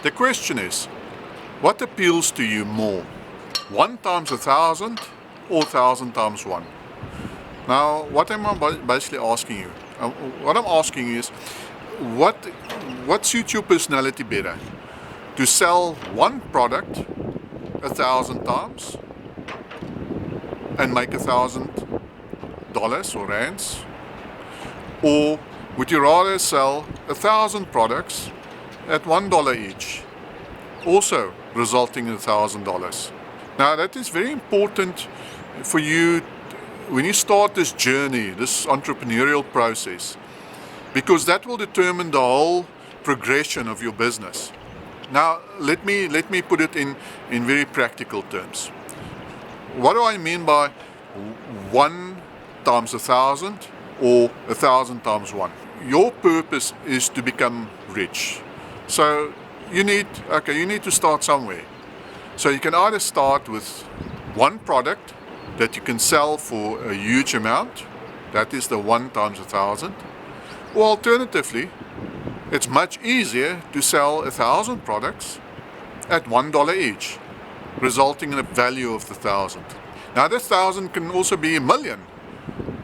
The question is, what appeals to you more? 1 times 1,000 or 1,000 times 1? Now, what am I basically asking you? What I'm asking you is, what suits your personality better? To sell one product 1,000 times and make $1,000 or rands? Or would you rather sell 1,000 products at $1 each, also resulting in $1,000? Now that is very important for you when you start this journey, this entrepreneurial process, because that will determine the whole progression of your business. Now let me put it in very practical terms. What do I mean by 1 times 1,000 or 1,000 times 1? Your purpose is to become rich. So you need to start somewhere. So you can either start with one product that you can sell for a huge amount, that is the 1 times 1,000, or alternatively, it's much easier to sell 1,000 products at $1 each, resulting in a value of the 1,000. Now this 1,000 can also be 1,000,000,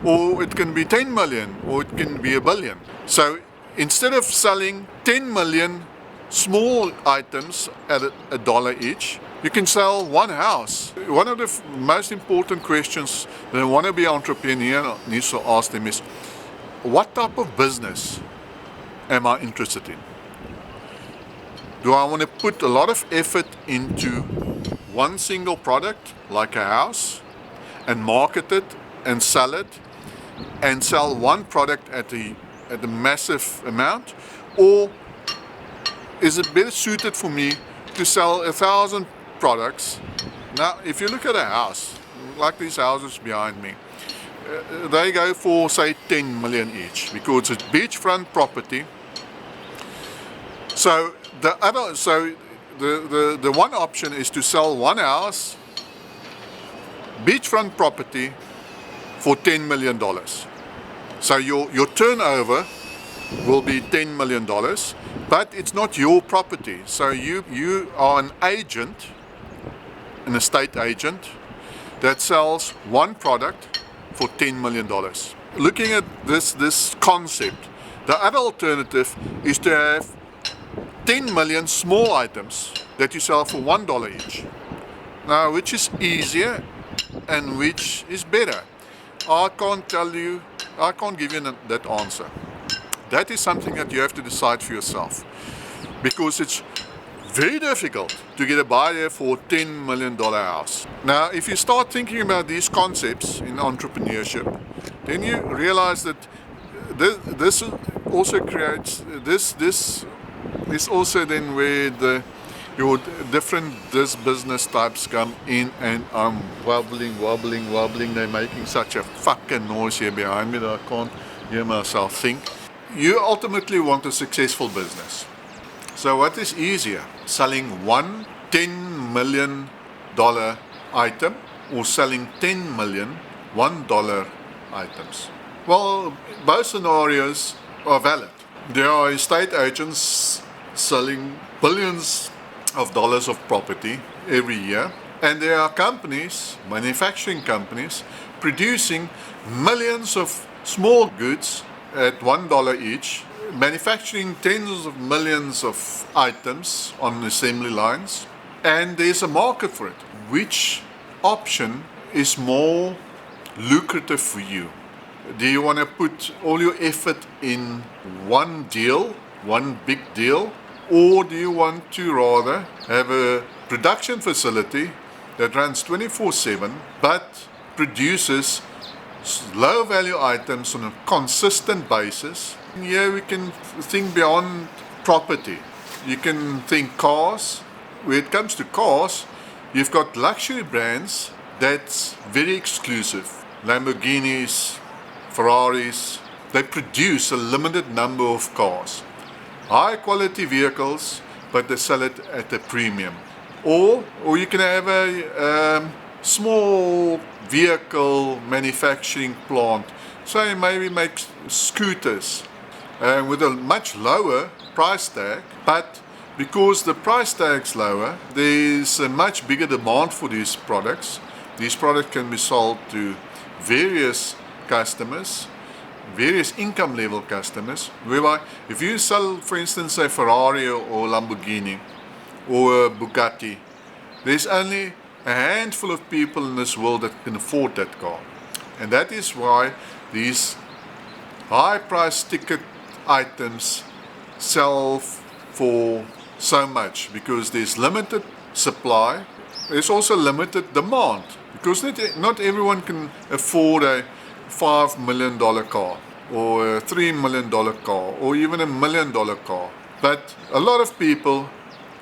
or it can be 10 million, or it can be 1,000,000,000. So instead of selling 10 million small items at $1 each, you can sell one house. One of the most important questions that a wannabe entrepreneur needs to ask them is, what type of business am I interested in? Do I want to put a lot of effort into one single product, like a house, and market it and sell it, and sell one product at a massive amount? Or is it better suited for me to sell 1,000 products? Now, if you look at a house, like these houses behind me, they go for, say, 10 million each, because it's beachfront property. So the one option is to sell one house, beachfront property, for $10 million. So your turnover will be $10 million, but it's not your property. So you are an agent, an estate agent, that sells one product for $10 million. Looking at this concept, the other alternative is to have 10 million small items that you sell for $1 each. Now, which is easier and which is better? I can't give you that answer. That is something that you have to decide for yourself, because it's very difficult to get a buyer for a $10 million house. Now, if you start thinking about these concepts in entrepreneurship, then you realize that this also creates, this is also then where your different business types come in, and I'm wobbling. They're making such a fucking noise here behind me that I can't hear myself think. You ultimately want a successful business. So what is easier, selling one $10 million item or selling 10 million $1 items? Well, both scenarios are valid. There are estate agents selling billions of dollars of property every year, and there are companies, manufacturing companies, producing millions of small goods at $1 each, manufacturing tens of millions of items on assembly lines, and there's a market for it. Which option is more lucrative for you? Do you want to put all your effort in one deal, one big deal, or do you want to rather have a production facility that runs 24/7 but produces low value items on a consistent basis? Here we can think beyond property. You can think cars. When it comes to cars, you've got luxury brands that's very exclusive. Lamborghinis, Ferraris, they produce a limited number of cars. High quality vehicles, but they sell it at a premium. Or you can have a small vehicle manufacturing plant. So you maybe make scooters with a much lower price tag, but because the price tag's lower, there's a much bigger demand for these products. These products can be sold to various customers, various income level customers, whereby if you sell, for instance, a Ferrari or Lamborghini or a Bugatti, there's only a handful of people in this world that can afford that car. And that is why these high price ticket items sell for so much, because there's limited supply. There's also limited demand, because not everyone can afford a $5 million car or a $3 million car or even $1 million car. But a lot of people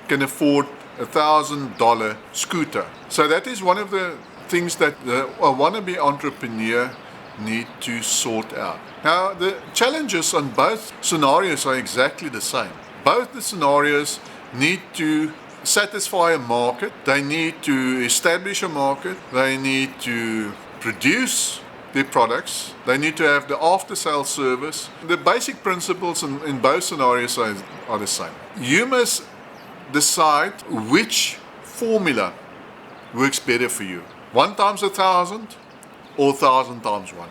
can afford $1,000 scooter. So that is one of the things that a wannabe entrepreneur need to sort out. Now, the challenges on both scenarios are exactly the same. Both the scenarios need to satisfy a market, they need to establish a market, they need to produce their products, they need to have the after-sale service. The basic principles in both scenarios are the same. You must decide which formula works better for you. 1 times 1,000 or 1,000 times 1.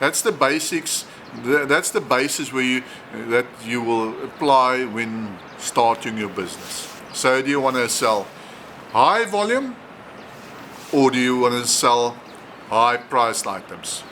That's the basics. That's the basis that you will apply when starting your business. So do you want to sell high volume or do you want to sell high priced items?